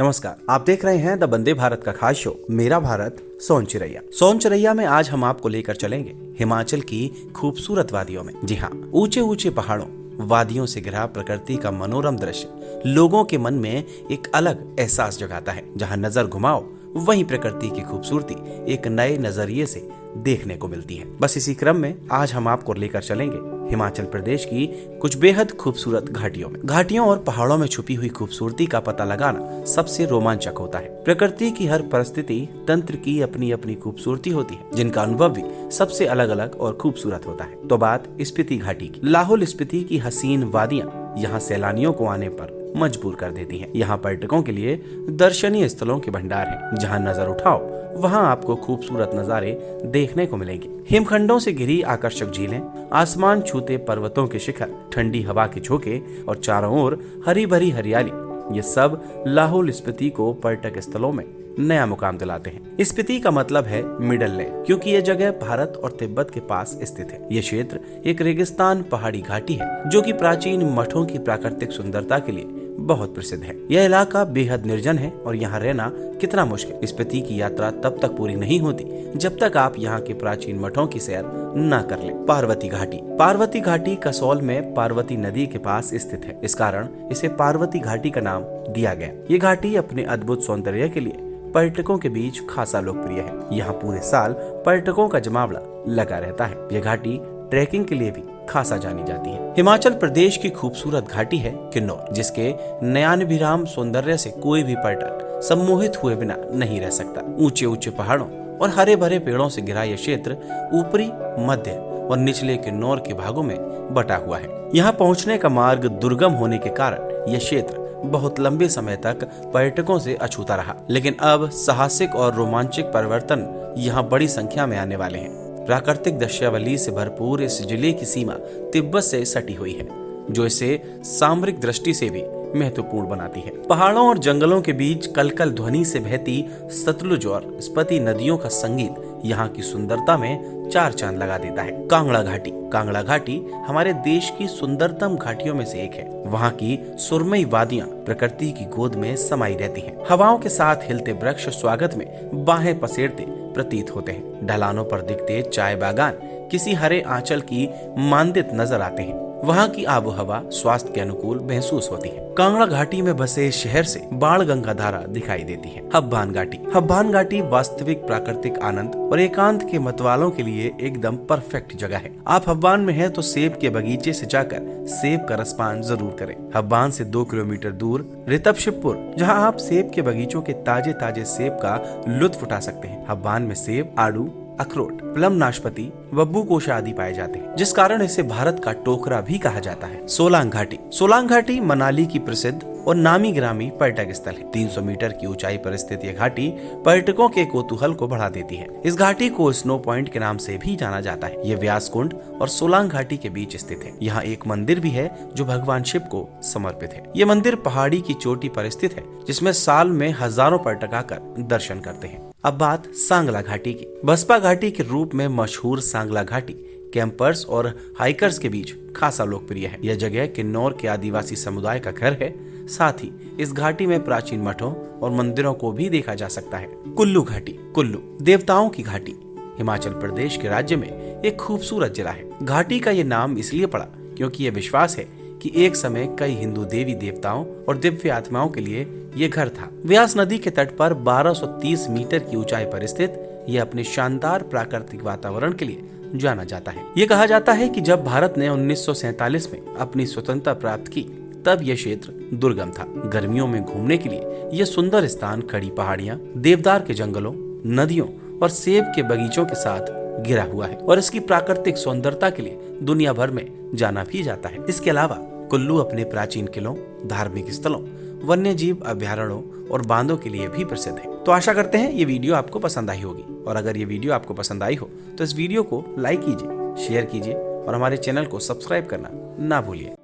नमस्कार, आप देख रहे हैं द वंदे भारत का खास शो मेरा भारत सोन चिरैया। सोन चिरैया में आज हम आपको लेकर चलेंगे हिमाचल की खूबसूरत वादियों में। जी हाँ, ऊंचे ऊंचे पहाड़ों, वादियों से घिरा प्रकृति का मनोरम दृश्य लोगों के मन में एक अलग एहसास जगाता है। जहाँ नजर घुमाओ वहीं प्रकृति की खूबसूरती एक नए नजरिए से देखने को मिलती है। बस इसी क्रम में आज हम आपको लेकर चलेंगे हिमाचल प्रदेश की कुछ बेहद खूबसूरत घाटियों में। घाटियों और पहाड़ों में छुपी हुई खूबसूरती का पता लगाना सबसे रोमांचक होता है। प्रकृति की हर परिस्थिति तंत्र की अपनी अपनी खूबसूरती होती है, जिनका अनुभव भी सबसे अलग अलग और खूबसूरत होता है। तो बात स्पीति घाटी की। लाहौल स्पीति की हसीन वादियां यहाँ सैलानियों को आने पर मजबूर कर देती हैं। यहाँ पर्यटकों के लिए दर्शनीय स्थलों के भंडार है। जहाँ नजर उठाओ वहाँ आपको खूबसूरत नजारे देखने को मिलेंगे। हिमखंडों से घिरी आकर्षक झीलें, आसमान छूते पर्वतों के शिखर, ठंडी हवा के झोंके और चारों ओर हरी भरी हरियाली, ये सब लाहौल स्पीति को पर्यटक स्थलों में नया मुकाम दिलाते हैं। स्पीति का मतलब है मिडल लैंड, क्योंकि यह जगह भारत और तिब्बत के पास स्थित है। ये क्षेत्र एक रेगिस्तान पहाड़ी घाटी है जो कि प्राचीन मठों की प्राकृतिक सुंदरता के लिए बहुत प्रसिद्ध है। यह इलाका बेहद निर्जन है और यहाँ रहना कितना मुश्किल। स्पीति की यात्रा तब तक पूरी नहीं होती जब तक आप यहाँ के प्राचीन मठों की सैर न कर लें। पार्वती घाटी। पार्वती घाटी कसौल में पार्वती नदी के पास स्थित है। इस कारण इसे पार्वती घाटी का नाम दिया गया। ये घाटी अपने अद्भुत सौंदर्य के लिए पर्यटकों के बीच खासा लोकप्रिय है। यहाँ पूरे साल पर्यटकों का जमावड़ा लगा रहता है। यह घाटी ट्रैकिंग के लिए भी खासा जानी जाती है। हिमाचल प्रदेश की खूबसूरत घाटी है किन्नौर, जिसके नयनाभिराम सौंदर्य से कोई भी पर्यटक सम्मोहित हुए बिना नहीं रह सकता। ऊंचे ऊंचे पहाड़ों और हरे भरे पेड़ों से घिरा यह क्षेत्र ऊपरी, मध्य और निचले किन्नौर के भागों में बटा हुआ है। यहाँ पहुँचने का मार्ग दुर्गम होने के कारण यह क्षेत्र बहुत लंबे समय तक पर्यटकों से अछूता रहा, लेकिन अब साहसिक और रोमांचक परिवर्तन यहाँ बड़ी संख्या में आने वाले हैं। प्राकृतिक दृश्यावली से भरपूर इस जिले की सीमा तिब्बत से सटी हुई है, जो इसे सामरिक दृष्टि से भी महत्वपूर्ण बनाती है। पहाड़ों और जंगलों के बीच कलकल ध्वनि से बहती सतलुज और स्पति नदियों का संगीत यहाँ की सुंदरता में चार चांद लगा देता है। कांगड़ा घाटी। कांगड़ा घाटी हमारे देश की सुंदरतम घाटियों में से एक है। वहाँ की सुरमई वादियाँ प्रकृति की गोद में समाई रहती हैं। हवाओं के साथ हिलते वृक्ष स्वागत में बाहें पसेरते प्रतीत होते हैं। ढलानों पर दिखते चाय बागान किसी हरे आंचल की मांदित नजर आते हैं। वहाँ की आबोहवा स्वास्थ्य के अनुकूल महसूस होती है। कांगड़ा घाटी में बसे शहर से बाण गंगा धारा दिखाई देती है। हब्बान घाटी। हब्बान घाटी वास्तविक प्राकृतिक आनंद और एकांत के मतवालों के लिए एकदम परफेक्ट जगह है। आप हब्बान में हैं तो सेब के बगीचे से जाकर सेब का रसपान जरूर करें। हब्बान से 2 किलोमीटर दूर ऋतभशिवपुर, जहाँ आप सेब के बगीचों के ताजे ताजे सेब का लुत्फ उठा सकते हैं। हब्बान में सेब, आड़ू, अखरोट, प्लम, नाशपाती, बब्बू कोशा आदि पाए जाते हैं, जिस कारण इसे भारत का टोकरा भी कहा जाता है। सोलांग घाटी। सोलांग घाटी मनाली की प्रसिद्ध और नामी ग्रामी पर्यटक स्थल है। 300 मीटर की ऊंचाई पर स्थित यह घाटी पर्यटकों के कौतूहल को बढ़ा देती है। इस घाटी को स्नो पॉइंट के नाम से भी जाना जाता है। यह व्यास कुंड और सोलांग घाटी के बीच स्थित है। यहाँ एक मंदिर भी है जो भगवान शिव को समर्पित है। यह मंदिर पहाड़ी की चोटी पर स्थित है, जिसमें साल में हजारों पर्यटक आकर दर्शन करते हैं। अब बात सांगला घाटी की। बसपा घाटी के रूप में मशहूर सांगला घाटी कैंपर्स और हाइकर्स के बीच खासा लोकप्रिय है। यह जगह किन्नौर के आदिवासी समुदाय का घर है। साथ ही इस घाटी में प्राचीन मठों और मंदिरों को भी देखा जा सकता है। कुल्लू घाटी। कुल्लू देवताओं की घाटी हिमाचल प्रदेश के राज्य में एक खूबसूरत जिला है। घाटी का ये नाम इसलिए पड़ा क्योंकि यह विश्वास है कि एक समय कई हिंदू देवी देवताओं और दिव्य आत्माओं के लिए ये घर था। व्यास नदी के तट पर 1230 मीटर की ऊंचाई पर स्थित यह अपने शानदार प्राकृतिक वातावरण के लिए जाना जाता है। ये कहा जाता है कि जब भारत ने 1947 में अपनी स्वतंत्रता प्राप्त की, तब यह क्षेत्र दुर्गम था। गर्मियों में घूमने के लिए यह सुंदर स्थान खड़ी पहाड़ियां, देवदार के जंगलों, नदियों और सेब के बगीचों के साथ घिरा हुआ है और इसकी प्राकृतिक सुंदरता के लिए दुनिया भर में जाना भी जाता है। इसके अलावा कुल्लू अपने प्राचीन किलों, धार्मिक स्थलों, वन्य जीव अभ्यारण्यों और बांधों के लिए भी प्रसिद्ध है। तो आशा करते हैं ये वीडियो आपको पसंद आई होगी, और अगर ये वीडियो आपको पसंद आई हो तो इस वीडियो को लाइक कीजिए, शेयर कीजिए और हमारे चैनल को सब्सक्राइब करना ना भूलिए।